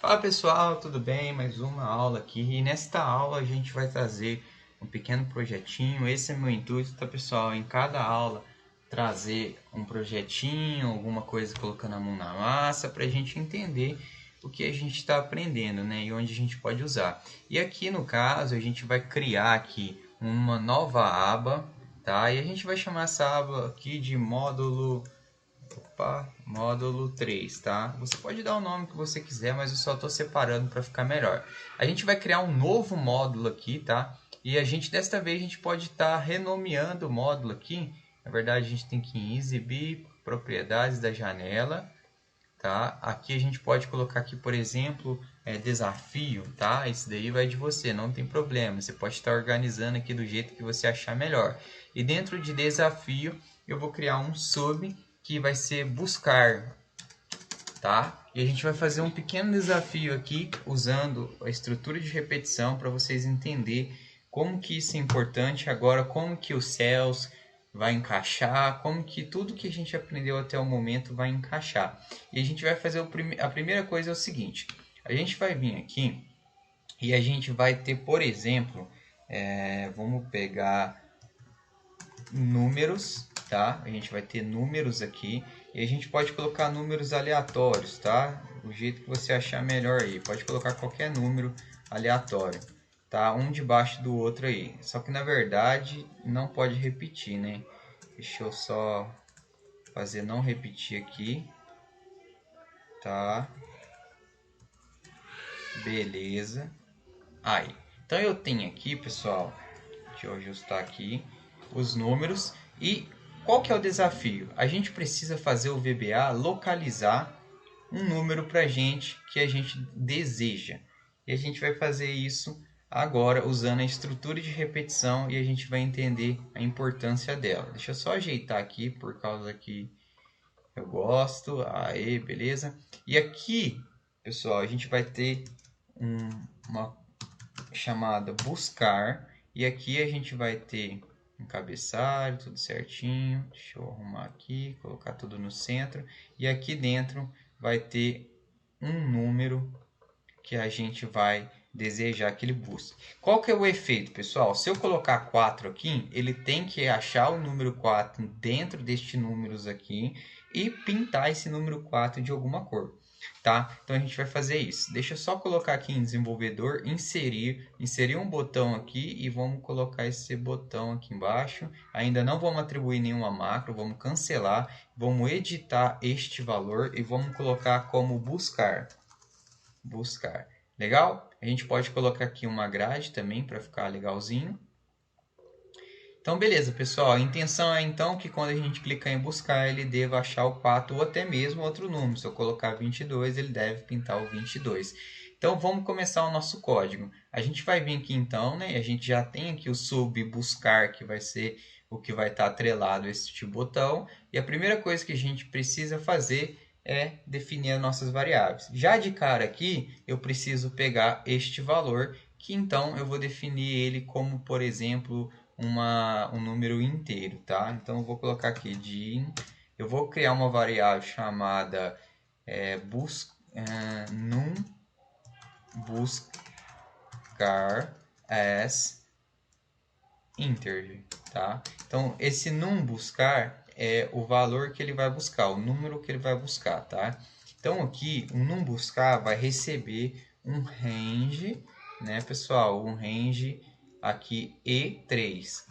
Fala pessoal, tudo bem? Mais uma aula aqui e nesta aula a gente vai trazer um pequeno projetinho. Esse é meu intuito, tá pessoal? Em cada aula trazer um projetinho, alguma coisa colocando a mão na massa para a gente entender o que a gente está aprendendo, né? E onde a gente pode usar. E aqui no caso a gente vai criar aqui uma nova aba, tá? E a gente vai chamar essa aba aqui de módulo 3, tá? Você pode dar o nome que você quiser, mas eu só estou separando para ficar melhor. A gente vai criar um novo módulo aqui, tá? E desta vez a gente pode estar renomeando o módulo aqui. Na verdade, a gente tem que exibir propriedades da janela, tá? Aqui a gente pode colocar aqui, por exemplo, desafio, tá? Isso daí vai de você, não tem problema. Você pode estar organizando aqui do jeito que você achar melhor. E dentro de desafio, eu vou criar um sub que vai ser buscar, tá? E a gente vai fazer um pequeno desafio aqui usando a estrutura de repetição para vocês entenderem como que isso é importante agora, como que o cells vai encaixar, como que tudo que a gente aprendeu até o momento vai encaixar. E a gente vai fazer a primeira coisa é o seguinte, a gente vai vir aqui e a gente vai ter, por exemplo, vamos pegar números, tá? A gente vai ter números aqui e a gente pode colocar números aleatórios, tá? O jeito que você achar melhor aí. Pode colocar qualquer número aleatório, tá? Um debaixo do outro aí. Só que na verdade não pode repetir, né? Deixa eu só fazer não repetir aqui, tá? Beleza. Aí. Então eu tenho aqui, pessoal, deixa eu ajustar aqui os números. E qual que é o desafio? A gente precisa fazer o VBA localizar um número para a gente que a gente deseja. E a gente vai fazer isso agora usando a estrutura de repetição e a gente vai entender a importância dela. Deixa eu só ajeitar aqui por causa que eu gosto. Aí, beleza. E aqui, pessoal, a gente vai ter uma chamada buscar e aqui a gente vai ter um cabeçalho, tudo certinho. Deixa eu arrumar aqui, colocar tudo no centro e aqui dentro vai ter um número que a gente vai desejar que ele busque. Qual que é o efeito, pessoal? Se eu colocar 4 aqui, ele tem que achar o número 4 dentro deste números aqui e pintar esse número 4 de alguma cor. Tá? Então a gente vai fazer isso. Deixa eu só colocar aqui em desenvolvedor, inserir um botão aqui e vamos colocar esse botão aqui embaixo. Ainda não vamos atribuir nenhuma macro, vamos cancelar, vamos editar este valor e vamos colocar como buscar. Legal? A gente pode colocar aqui uma grade também para ficar legalzinho. Então, beleza, pessoal. A intenção é então que quando a gente clicar em buscar, ele deva achar o 4 ou até mesmo outro número. Se eu colocar 22, ele deve pintar o 22. Então, vamos começar o nosso código. A gente vai vir aqui então, né? A gente já tem aqui o sub buscar, que vai ser o que vai estar atrelado a este botão. E a primeira coisa que a gente precisa fazer é definir as nossas variáveis. Já de cara aqui, eu preciso pegar este valor, que então eu vou definir ele como, por exemplo, um número inteiro, tá? Então eu vou colocar aqui eu vou criar uma variável chamada num buscar as integer, tá? Então esse num buscar é o valor que ele vai buscar, o número que ele vai buscar, tá? Então aqui o num buscar vai receber um range, né, pessoal? Um range aqui E3.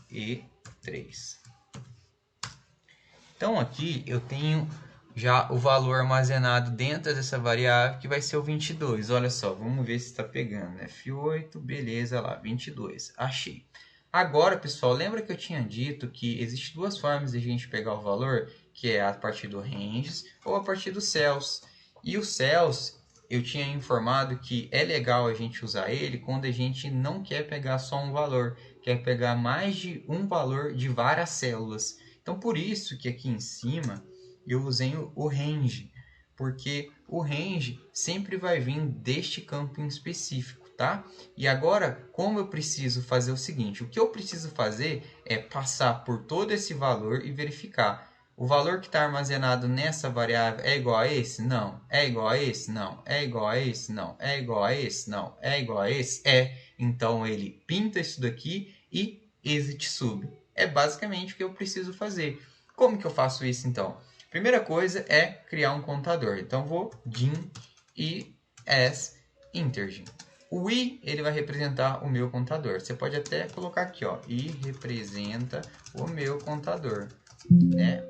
Então aqui eu tenho já o valor armazenado dentro dessa variável que vai ser o 22. Olha só, vamos ver se está pegando. F8, beleza lá, 22. Achei. Agora, pessoal, lembra que eu tinha dito que existem duas formas de a gente pegar o valor, que é a partir do ranges ou a partir do cells. E o cells, eu tinha informado que é legal a gente usar ele quando a gente não quer pegar só um valor, quer pegar mais de um valor de várias células. Então, por isso que aqui em cima eu usei o range, porque o range sempre vai vir deste campo em específico, tá? E agora, como eu preciso fazer o seguinte, o que eu preciso fazer é passar por todo esse valor e verificar O valor que está armazenado nessa variável é igual a esse? Não. É igual a esse? Não. É igual a esse? Não. É igual a esse? Não. É igual a esse? É. Então, ele pinta isso daqui e exit sub. É basicamente o que eu preciso fazer. Como que eu faço isso, então? Primeira coisa é criar um contador. Então, vou dim e as integer. O i, ele vai representar o meu contador. Você pode até colocar aqui, ó, i representa o meu contador, né?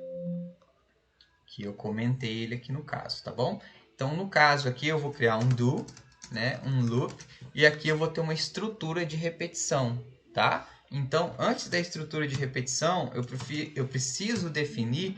Que eu comentei ele aqui no caso, tá bom? Então, no caso aqui, eu vou criar um do, né? Um loop, e aqui eu vou ter uma estrutura de repetição, tá? Então, antes da estrutura de repetição, eu preciso definir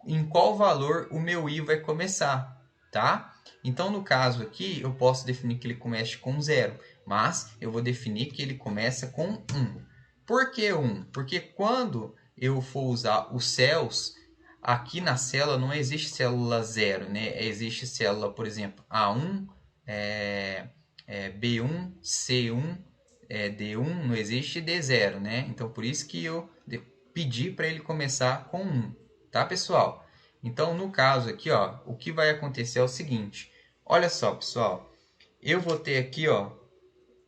em qual valor o meu i vai começar, tá? Então, no caso aqui, eu posso definir que ele comece com 0, mas eu vou definir que ele começa com 1. Por que 1? Porque quando eu for usar os cells, aqui na célula não existe célula 0, né? Existe célula, por exemplo, A1, B1, C1, D1, não existe D0, né? Então, por isso que eu pedi para ele começar com 1, tá, pessoal? Então, no caso aqui, ó, o que vai acontecer é o seguinte. Olha só, pessoal. Eu vou ter aqui, ó,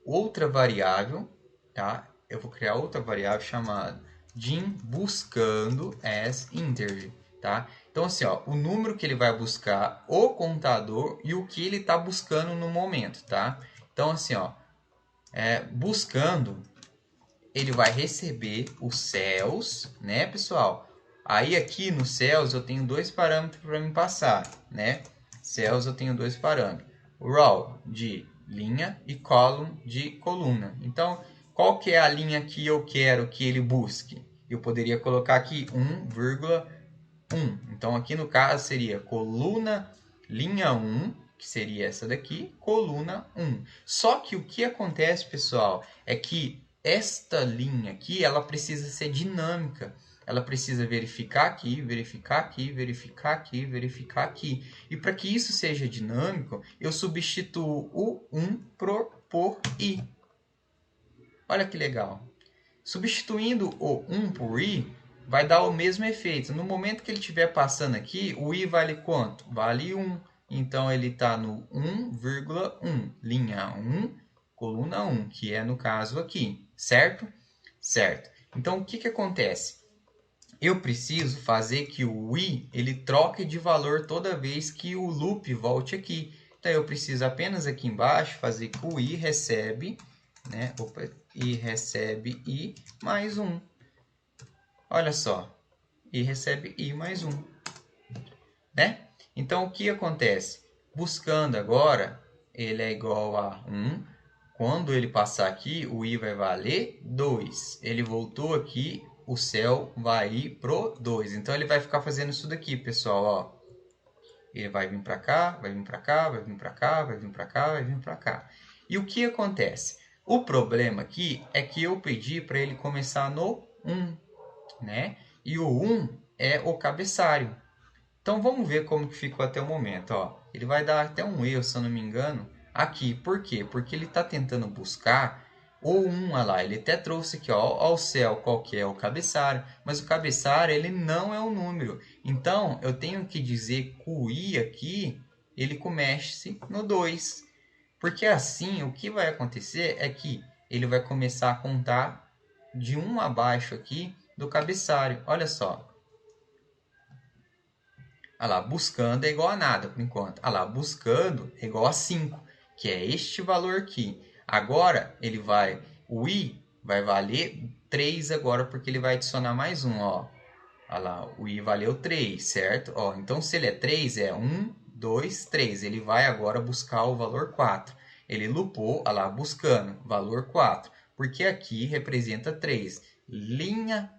outra variável, tá? Eu vou criar outra variável chamada dim buscando as integer, tá? Então, assim, ó, o número que ele vai buscar, o contador e o que ele está buscando no momento, tá? Então, assim, ó, buscando, ele vai receber os cells, né, pessoal? Aí aqui no cells eu tenho dois parâmetros para me passar, né? Cells eu tenho dois parâmetros. Row de linha e column de coluna. Então, qual que é a linha que eu quero que ele busque? Eu poderia colocar aqui 1,1. Então, aqui no caso seria coluna linha 1, que seria essa daqui, coluna 1. Só que o que acontece, pessoal, é que esta linha aqui, ela precisa ser dinâmica. Ela precisa verificar aqui, verificar aqui, verificar aqui, verificar aqui. E para que isso seja dinâmico, eu substituo o 1 por i. Olha que legal. Substituindo o 1 por i, vai dar o mesmo efeito. No momento que ele estiver passando aqui, o i vale quanto? Vale 1. Então, ele está no 1,1. Linha 1, coluna 1, que é no caso aqui. Certo? Certo. Então, o que, que acontece? Eu preciso fazer que o i ele troque de valor toda vez que o loop volte aqui. Então, eu preciso apenas aqui embaixo fazer que o i recebe, né? Opa, i recebe i mais 1. Olha só, i recebe i mais 1. Né? Então, o que acontece? Buscando agora, ele é igual a 1. Quando ele passar aqui, o i vai valer 2. Ele voltou aqui, o céu vai ir pro 2. Então, ele vai ficar fazendo isso daqui, pessoal. Ó. Ele vai vir para cá, vai vir para cá, vai vir para cá, vai vir para cá, vai vir para cá. E o que acontece? O problema aqui é que eu pedi para ele começar no 1, né? E o 1 é o cabeçalho. Então, vamos ver como que ficou até o momento. Ó. Ele vai dar até um erro, se eu não me engano, aqui. Por quê? Porque ele está tentando buscar o 1, olha lá. Ele até trouxe aqui, ó o céu, qual que é o cabeçalho. Mas o cabeçalho, ele não é um número. Então, eu tenho que dizer que o i aqui, ele comece no 2. Porque assim, o que vai acontecer é que ele vai começar a contar de 1 abaixo aqui do cabeçalho. Olha só. Olha lá, buscando é igual a nada por enquanto. Olha lá, buscando é igual a 5, que é este valor aqui. Agora, o i vai valer 3 agora, porque ele vai adicionar mais um, ó. Olha lá, o i valeu 3, certo? Ó, então, se ele é 3, é 1, 2, 3. Ele vai agora buscar o valor 4. Ele loopou, olha lá, buscando, valor 4. Porque aqui representa 3. Linha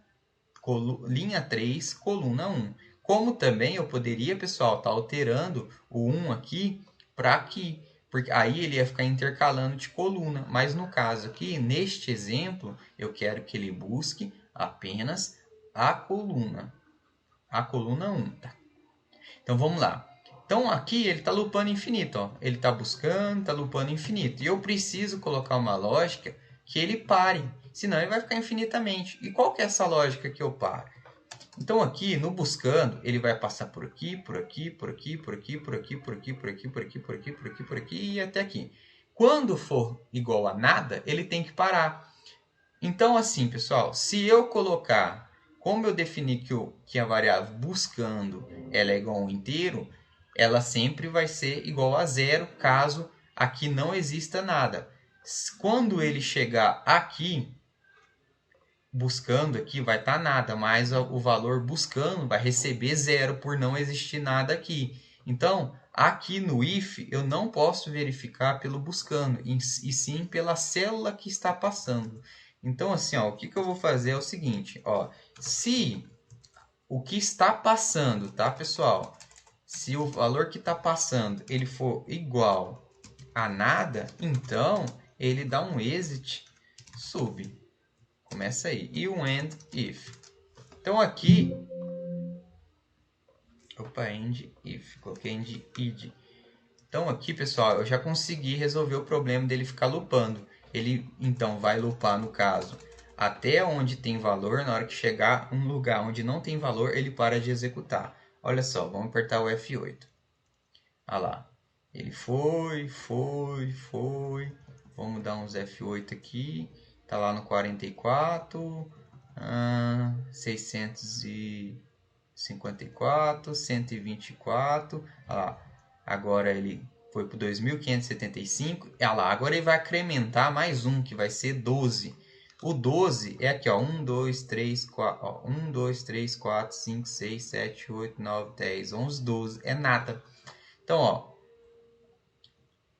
3, coluna 1. Como também eu poderia, pessoal, estar alterando o 1 aqui para aqui. Porque aí ele ia ficar intercalando de coluna. Mas no caso aqui, neste exemplo, eu quero que ele busque apenas a coluna 1. Tá? Então vamos lá. Então aqui ele está loopando infinito. Ó. Ele está buscando, está loopando infinito. E eu preciso colocar uma lógica que ele pare. Senão ele vai ficar infinitamente. E qual que é essa lógica que eu paro? Então aqui no buscando, ele vai passar por aqui, por aqui, por aqui, por aqui, por aqui, por aqui, por aqui, por aqui, por aqui, por aqui, por aqui e até aqui. Quando for igual a nada, ele tem que parar. Então assim, pessoal, se eu colocar, como eu defini que a variável buscando ela é igual a um inteiro, ela sempre vai ser igual a zero, caso aqui não exista nada. Quando ele chegar aqui, buscando aqui vai estar nada, mas o valor buscando vai receber zero por não existir nada aqui. Então, aqui no if, eu não posso verificar pelo buscando, e sim pela célula que está passando. Então, assim, ó, o que eu vou fazer é o seguinte, ó, se o que está passando, tá, pessoal? Se o valor que está passando ele for igual a nada, então ele dá um exit sub. Começa aí. E um end if. Então aqui... Opa, end if. Coloquei end id. Então aqui, pessoal, eu já consegui resolver o problema dele ficar loopando. Ele, então, vai loopar, no caso, até onde tem valor. Na hora que chegar um lugar onde não tem valor, ele para de executar. Olha só, vamos apertar o F8. Olha lá. Ele foi. Vamos dar uns F8 aqui. Tá lá no 44... 654, 124, olha lá. Agora ele foi para 2.575, olha lá. Agora ele vai incrementar mais um, que vai ser 12. O 12 é aqui, ó, 1, 2, 3, 4, ó, 1, 2, 3, 4, 5, 6, 7, 8, 9, 10, 11, 12, é nada. Então, ó,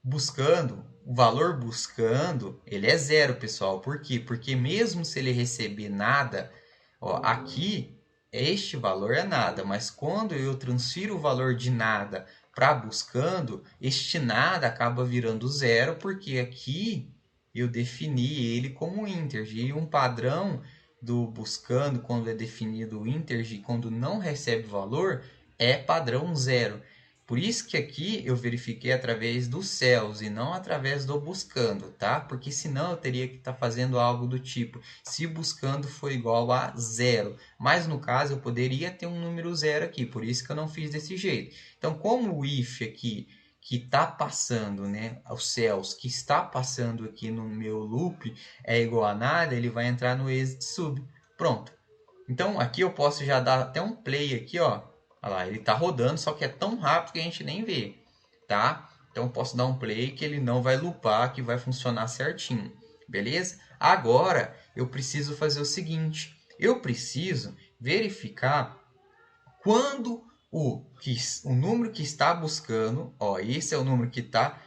buscando, o valor buscando, ele é zero, pessoal. Por quê? Porque mesmo se ele receber nada, ó, aqui, este valor é nada. Mas quando eu transfiro o valor de nada para buscando, este nada acaba virando zero, porque aqui eu defini ele como integer. E um padrão do buscando, quando é definido integer, quando não recebe valor, é padrão zero. Por isso que aqui eu verifiquei através dos céus e não através do buscando, tá? Porque senão eu teria que estar fazendo algo do tipo, se buscando for igual a zero. Mas no caso eu poderia ter um número zero aqui, por isso que eu não fiz desse jeito. Então, como o if aqui, que está passando, né, os céus, que está passando aqui no meu loop, é igual a nada, ele vai entrar no exit sub. Pronto. Então, aqui eu posso já dar até um play aqui, ó. Olha lá, ele está rodando, só que é tão rápido que a gente nem vê, tá? Então, eu posso dar um play que ele não vai loopar, que vai funcionar certinho, beleza? Agora, eu preciso fazer o seguinte. Eu preciso verificar quando o número que está buscando, ó, esse é o número que está...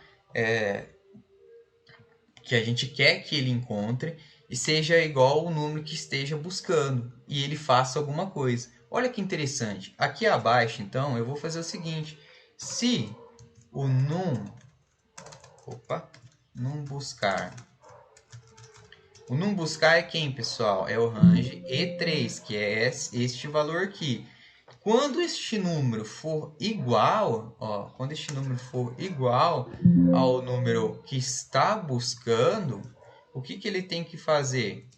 que a gente quer que ele encontre e seja igual ao número que esteja buscando e ele faça alguma coisa. Olha que interessante. Aqui abaixo, então, eu vou fazer o seguinte. Se o num buscar... O num buscar é quem, pessoal? É o range E3, que é este valor aqui. Quando este número for igual, ó, quando este número for igual ao número que está buscando, o que ele tem que fazer?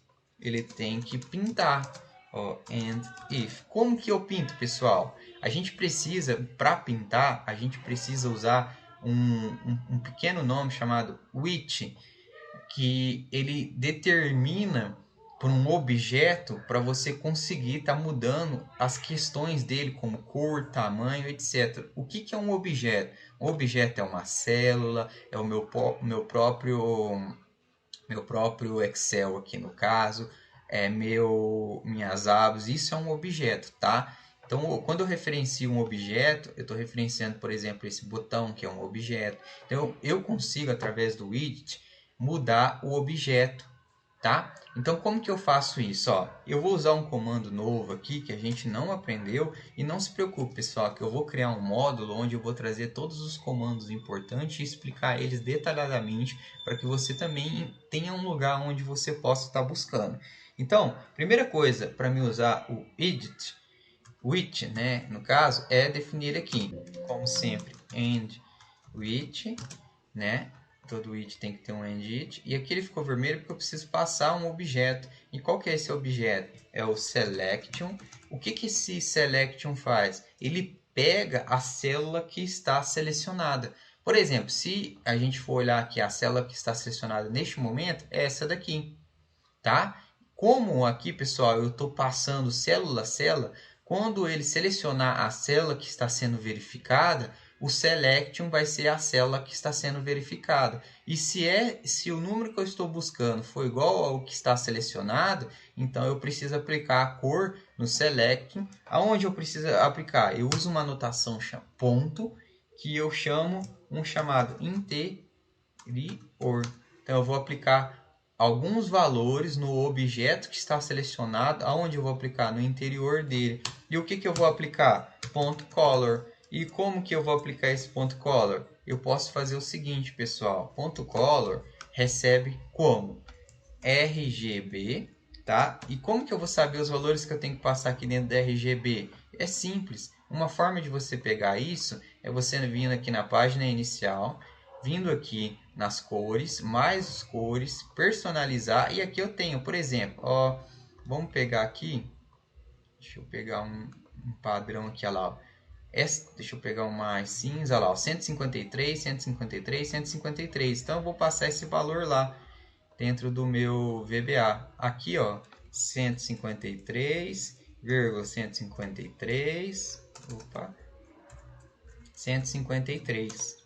Ele tem que pintar, ó, and if. Como que eu pinto, pessoal? A gente precisa, para pintar, a gente precisa usar um pequeno nome chamado which, que ele determina por um objeto para você conseguir estar mudando as questões dele, como cor, tamanho, etc. O que é um objeto? Um objeto é uma célula, é o meu próprio Excel aqui no caso, é minhas abas, isso é um objeto, tá? Então, quando eu referencio um objeto, eu estou referenciando, por exemplo, esse botão, que é um objeto. Então, eu consigo, através do widget, mudar o objeto, tá? Então, como que eu faço isso? Ó, eu vou usar um comando novo aqui que a gente não aprendeu e não se preocupe, pessoal, que eu vou criar um módulo onde eu vou trazer todos os comandos importantes e explicar eles detalhadamente para que você também tenha um lugar onde você possa estar buscando. Então, primeira coisa para me usar o edit, which, né, no caso, é definir aqui, como sempre, and which, né? todo it tem que ter um end it. E aqui ele ficou vermelho porque eu preciso passar um objeto. E qual que é esse objeto? É o selection. O que que esse selection faz? Ele pega a célula que está selecionada. Por exemplo, se a gente for olhar aqui, a célula que está selecionada neste momento é essa daqui, tá? Como aqui, pessoal, eu estou passando célula a célula, quando ele selecionar a célula que está sendo verificada, o selection vai ser a célula que está sendo verificada. E se o número que eu estou buscando for igual ao que está selecionado, então eu preciso aplicar a cor no selection. Aonde eu preciso aplicar? Eu uso uma anotação ponto, que eu chamo um chamado interior. Então eu vou aplicar alguns valores no objeto que está selecionado, aonde eu vou aplicar? No interior dele. E o que que eu vou aplicar? Ponto color. E como que eu vou aplicar esse ponto color? Eu posso fazer o seguinte, pessoal. Ponto color recebe como? RGB, tá? E como que eu vou saber os valores que eu tenho que passar aqui dentro da RGB? É simples. Uma forma de você pegar isso é você vindo aqui na página inicial, vindo aqui nas cores, mais as cores, personalizar. E aqui eu tenho, por exemplo, ó, vamos pegar aqui, deixa eu pegar um padrão aqui, olha lá, ó. Deixa eu pegar um mais cinza, olha lá, ó, 153, 153, 153. Então eu vou passar esse valor lá dentro do meu VBA. Aqui, ó, 153,153, opa, 153.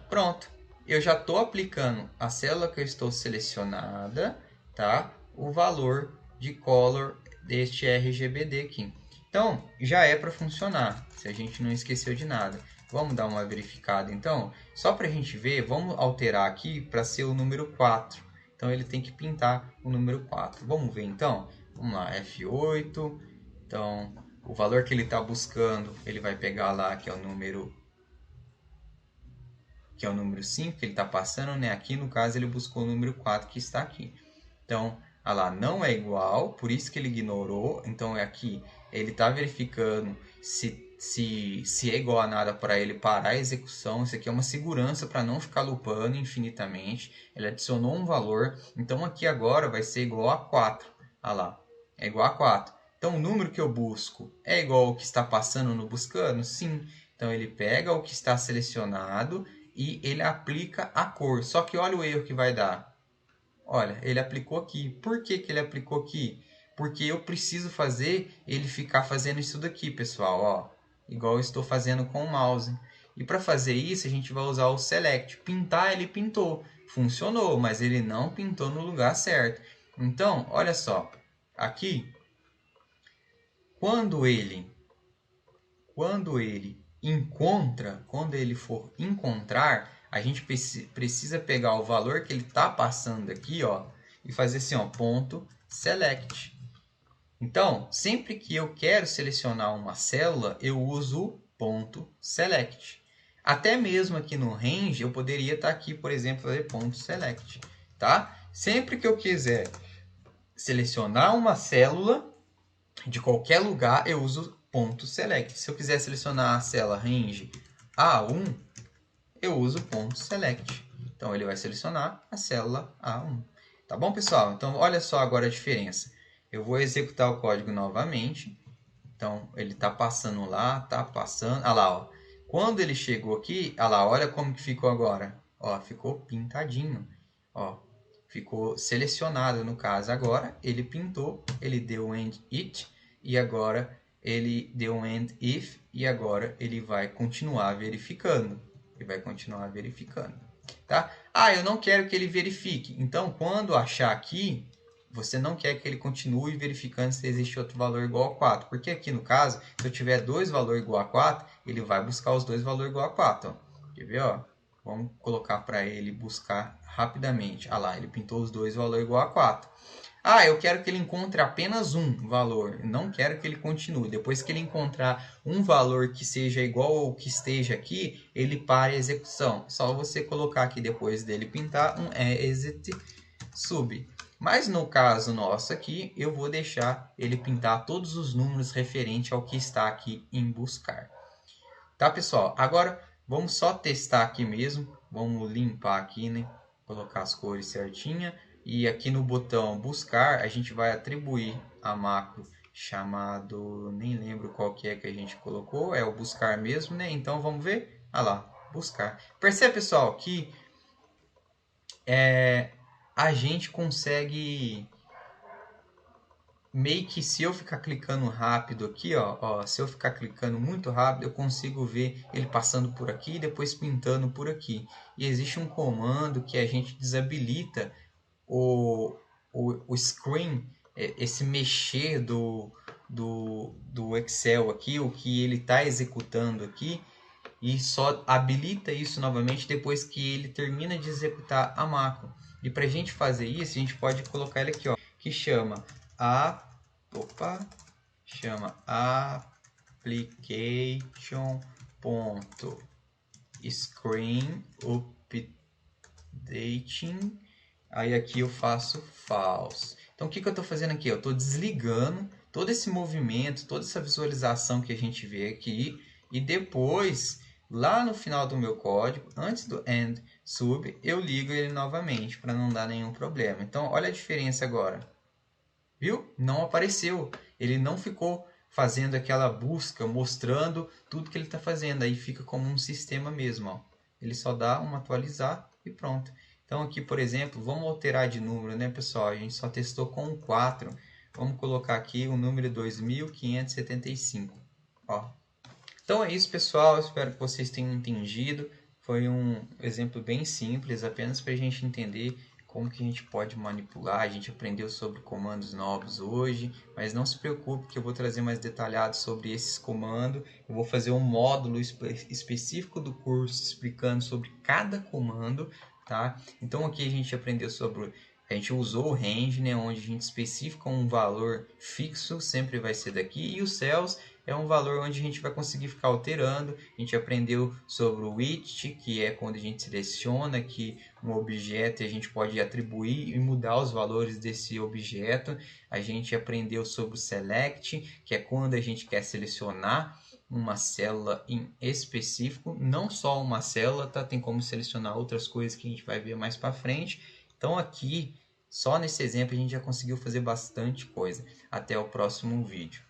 Pronto, eu já estou aplicando a célula que eu estou selecionada, tá? O valor de color deste RGBD aqui. Então, já é para funcionar, se a gente não esqueceu de nada. Vamos dar uma verificada, então. Só para a gente ver, vamos alterar aqui para ser o número 4. Então, ele tem que pintar o número 4. Vamos ver, então. Vamos lá, F8. Então, o valor que ele está buscando, ele vai pegar lá, que é o número 5, que ele está passando, né? Aqui, no caso, ele buscou o número 4, que está aqui. Então, olha lá, não é igual, por isso que ele ignorou. Então, aqui, ele está verificando se é igual a nada para ele parar a execução. Isso aqui é uma segurança para não ficar loopando infinitamente. Ele adicionou um valor. Então, aqui agora vai ser igual a 4. Olha lá, é igual a 4. Então, o número que eu busco é igual ao que está passando no buscando? Sim. Então, ele pega o que está selecionado e ele aplica a cor. Só que olha o erro que vai dar. Olha, ele aplicou aqui. Por que que ele aplicou aqui? Porque eu preciso fazer ele ficar fazendo isso daqui, pessoal. Ó, igual eu estou fazendo com o mouse. E para fazer isso, a gente vai usar o Select. Pintar, ele pintou. Funcionou, mas ele não pintou no lugar certo. Então, olha só. Aqui, quando ele for encontrar, a gente precisa pegar o valor que ele está passando aqui, ó, e fazer assim, ó, ponto select. Então, sempre que eu quero selecionar uma célula, eu uso o ponto select. Até mesmo aqui no range, eu poderia estar aqui, por exemplo, fazer ponto select, tá? Sempre que eu quiser selecionar uma célula de qualquer lugar, eu uso ponto select. Se eu quiser selecionar a célula range A1, eu uso ponto select. Então, ele vai selecionar a célula A1. Tá bom, pessoal? Então, olha só agora a diferença. Eu vou executar o código novamente. Então, ele está passando lá, está passando. Olha lá, ó. Quando ele chegou aqui, olha lá, olha como que ficou agora. Ó, ficou pintadinho. Ó, ficou selecionado no caso agora. Ele pintou, ele deu um end it e agora ele deu um end if e agora ele vai continuar verificando. Ele vai continuar verificando, tá? Ah, eu não quero que ele verifique. Então, quando achar aqui, você não quer que ele continue verificando se existe outro valor igual a 4. Porque aqui no caso, se eu tiver dois valores igual a 4, ele vai buscar os dois valores igual a 4. Ó. Quer ver? Ó? Vamos colocar para ele buscar rapidamente. Ah lá, ele pintou os dois valores igual a 4. Ah, eu quero que ele encontre apenas um valor. Eu não quero que ele continue. Depois que ele encontrar um valor que seja igual ao que esteja aqui, ele para a execução. Só você colocar aqui depois dele pintar um exit sub. Mas no caso nosso aqui, eu vou deixar ele pintar todos os números referentes ao que está aqui em buscar. Tá, pessoal? Agora, Vamos só testar aqui mesmo. Vamos limpar aqui, né? Colocar as cores certinha. E aqui no botão buscar, a gente vai atribuir a macro chamado, nem lembro qual que é que a gente colocou, é o buscar mesmo, né? Então vamos ver, ah lá, buscar. Percebe, pessoal, que a gente consegue meio que, se eu ficar clicando rápido aqui, ó, se eu ficar clicando muito rápido, eu consigo ver ele passando por aqui e depois pintando por aqui. E existe um comando que a gente desabilita o screen, esse mexer do Excel aqui, o que ele está executando aqui, e só habilita isso novamente depois que ele termina de executar a macro. E para a gente fazer isso, a gente pode colocar ele aqui, ó, que chama application.screen updating. Aí aqui eu faço false. Então o que eu estou fazendo aqui? Eu estou desligando todo esse movimento, toda essa visualização que a gente vê aqui, e depois, lá no final do meu código, antes do end sub, eu ligo ele novamente para não dar nenhum problema. Então olha a diferença agora. Viu? Não apareceu. Ele não ficou fazendo aquela busca, mostrando tudo que ele está fazendo. Aí fica como um sistema mesmo. Ó. Ele só dá um atualizar e pronto. Então aqui, por exemplo, vamos alterar de número, né, pessoal? A gente só testou com 4. Vamos colocar aqui o número 2575. Ó. Então é isso, pessoal. Espero que vocês tenham entendido. Foi um exemplo bem simples, apenas para a gente entender como que a gente pode manipular. A gente aprendeu sobre comandos novos hoje, mas não se preocupe que eu vou trazer mais detalhado sobre esses comandos. Eu vou fazer um módulo específico do curso explicando sobre cada comando, tá? Então aqui a gente aprendeu sobre... A gente usou o range, né, onde a gente especifica um valor fixo, sempre vai ser daqui, e o cells é um valor onde a gente vai conseguir ficar alterando. A gente aprendeu sobre o widget, que é quando a gente seleciona aqui um objeto e a gente pode atribuir e mudar os valores desse objeto. A gente aprendeu sobre o select, que é quando a gente quer selecionar uma célula em específico, não só uma célula, tá? Tem como selecionar outras coisas que a gente vai ver mais para frente. Então aqui, só nesse exemplo, a gente já conseguiu fazer bastante coisa. Até o próximo vídeo.